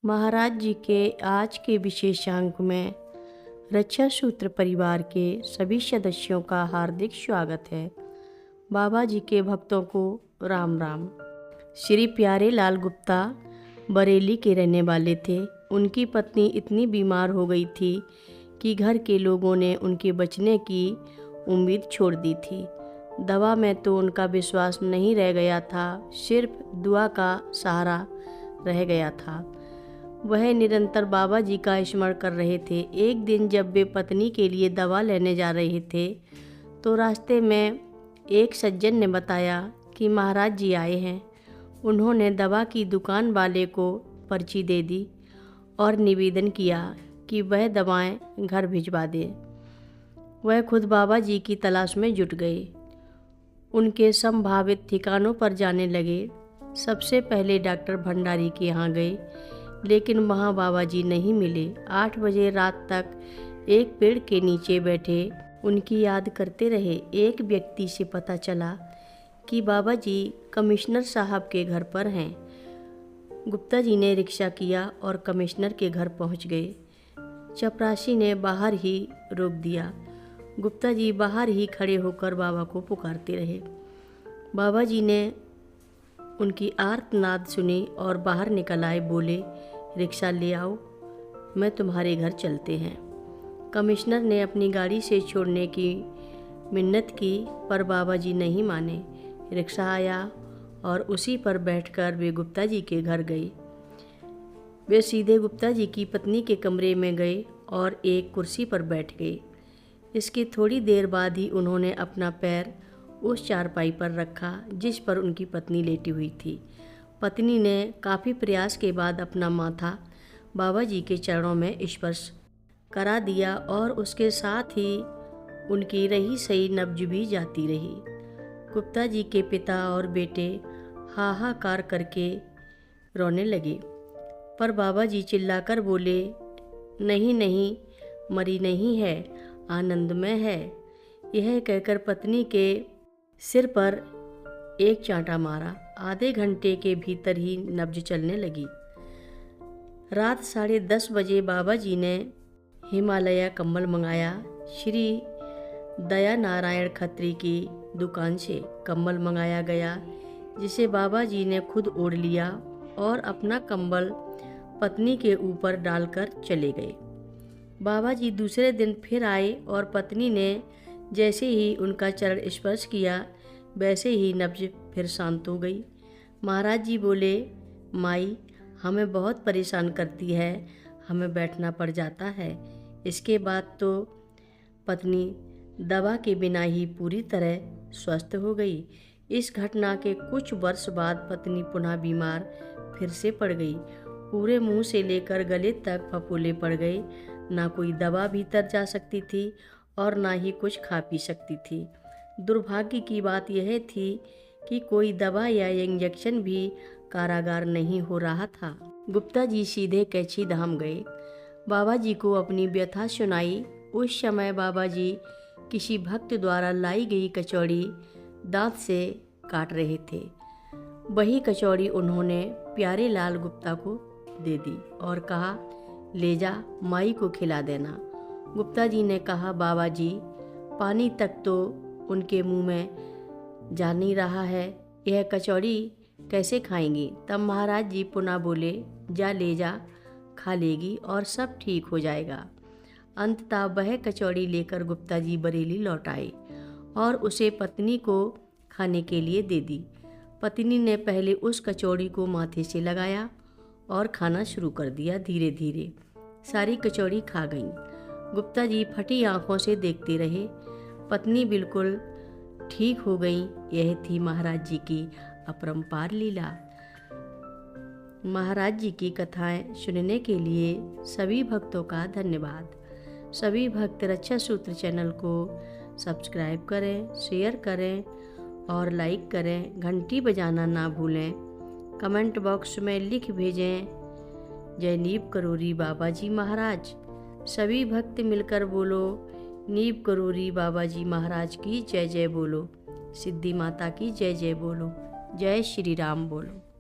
महाराज जी के आज के विशेषांक में रक्षा सूत्र परिवार के सभी सदस्यों का हार्दिक स्वागत है। बाबा जी के भक्तों को राम राम। श्री प्यारे लाल गुप्ता बरेली के रहने वाले थे। उनकी पत्नी इतनी बीमार हो गई थी कि घर के लोगों ने उनके बचने की उम्मीद छोड़ दी थी। दवा में तो उनका विश्वास नहीं रह गया था, सिर्फ दुआ का सहारा रह गया था। वह निरंतर बाबा जी का स्मरण कर रहे थे। एक दिन जब वे पत्नी के लिए दवा लेने जा रहे थे तो रास्ते में एक सज्जन ने बताया कि महाराज जी आए हैं। उन्होंने दवा की दुकान वाले को पर्ची दे दी और निवेदन किया कि वह दवाएं घर भिजवा दे। वह खुद बाबा जी की तलाश में जुट गए। उनके संभावित ठिकानों पर जाने लगे। सबसे पहले डॉक्टर भंडारी के यहाँ गए, लेकिन वहाँ बाबा जी नहीं मिले। 8 बजे रात तक एक पेड़ के नीचे बैठे उनकी याद करते रहे। एक व्यक्ति से पता चला कि बाबा जी कमिश्नर साहब के घर पर हैं। गुप्ता जी ने रिक्शा किया और कमिश्नर के घर पहुँच गए। चपरासी ने बाहर ही रोक दिया। गुप्ता जी बाहर ही खड़े होकर बाबा को पुकारते रहे। बाबा जी ने उनकी आर्तनाद सुनी और बाहर निकल आए। बोले, रिक्शा ले आओ, मैं तुम्हारे घर चलते हैं। कमिश्नर ने अपनी गाड़ी से छोड़ने की मिन्नत की, पर बाबा जी नहीं माने। रिक्शा आया और उसी पर बैठकर वे गुप्ता जी के घर गए। वे सीधे गुप्ता जी की पत्नी के कमरे में गए और एक कुर्सी पर बैठ गए। इसके थोड़ी देर बाद ही उन्होंने अपना पैर उस चारपाई पर रखा जिस पर उनकी पत्नी लेटी हुई थी। पत्नी ने काफ़ी प्रयास के बाद अपना माथा बाबा जी के चरणों में स्पर्श करा दिया और उसके साथ ही उनकी रही सही नब्ज भी जाती रही। गुप्ता जी के पिता और बेटे हाहाकार करके रोने लगे, पर बाबा जी चिल्लाकर बोले, नहीं नहीं, मरी नहीं है, आनंदमय है। यह कहकर पत्नी के सिर पर एक चांटा मारा। आधे घंटे के भीतर ही नब्ज चलने लगी। रात 10:30 बजे बाबा जी ने हिमालय कंबल मंगाया। श्री दया नारायण खत्री की दुकान से कंबल मंगाया गया, जिसे बाबा जी ने खुद ओढ़ लिया और अपना कंबल पत्नी के ऊपर डालकर चले गए। बाबा जी दूसरे दिन फिर आए और पत्नी ने जैसे ही उनका चरण स्पर्श किया वैसे ही नब्ज फिर शांत हो गई। महाराज जी बोले, माई हमें बहुत परेशान करती है, हमें बैठना पड़ जाता है। इसके बाद तो पत्नी दवा के बिना ही पूरी तरह स्वस्थ हो गई। इस घटना के कुछ वर्ष बाद पत्नी पुनः बीमार फिर से पड़ गई। पूरे मुंह से लेकर गले तक फफोले पड़ गए। ना कोई दवा भीतर जा सकती थी और ना ही कुछ खा पी सकती थी। दुर्भाग्य की बात यह थी कि कोई दवा या इंजेक्शन भी कारागार नहीं हो रहा था। गुप्ता जी सीधे कैची धाम गए। बाबा जी को अपनी व्यथा सुनाई। उस समय बाबा जी किसी भक्त द्वारा लाई गई कचौड़ी दांत से काट रहे थे। वही कचौड़ी उन्होंने प्यारे लाल गुप्ता को दे दी और कहा, ले जा, माई को खिला देना। गुप्ता जी ने कहा, बाबा जी, पानी तक तो उनके मुंह में जा नहीं रहा है, यह कचौड़ी कैसे खाएंगी। तब महाराज जी पुनः बोले, जा ले जा, खा लेगी और सब ठीक हो जाएगा। अंततः वह कचौड़ी लेकर गुप्ता जी बरेली लौट आए और उसे पत्नी को खाने के लिए दे दी। पत्नी ने पहले उस कचौड़ी को माथे से लगाया और खाना शुरू कर दिया। धीरे धीरे सारी कचौड़ी खा गईं। गुप्ता जी फटी आंखों से देखते रहे। पत्नी बिल्कुल ठीक हो गई। यह थी महाराज जी की अपरंपार लीला। महाराज जी की कथाएं सुनने के लिए सभी भक्तों का धन्यवाद। सभी भक्त रक्षा सूत्र चैनल को सब्सक्राइब करें, शेयर करें और लाइक करें। घंटी बजाना ना भूलें। कमेंट बॉक्स में लिख भेजें, जय नीव करोरी बाबा जी महाराज। सभी भक्त मिलकर बोलो, नीव करोरी बाबा जी महाराज की जय जय बोलो। सिद्धि माता की जय जय बोलो। जय श्री राम बोलो।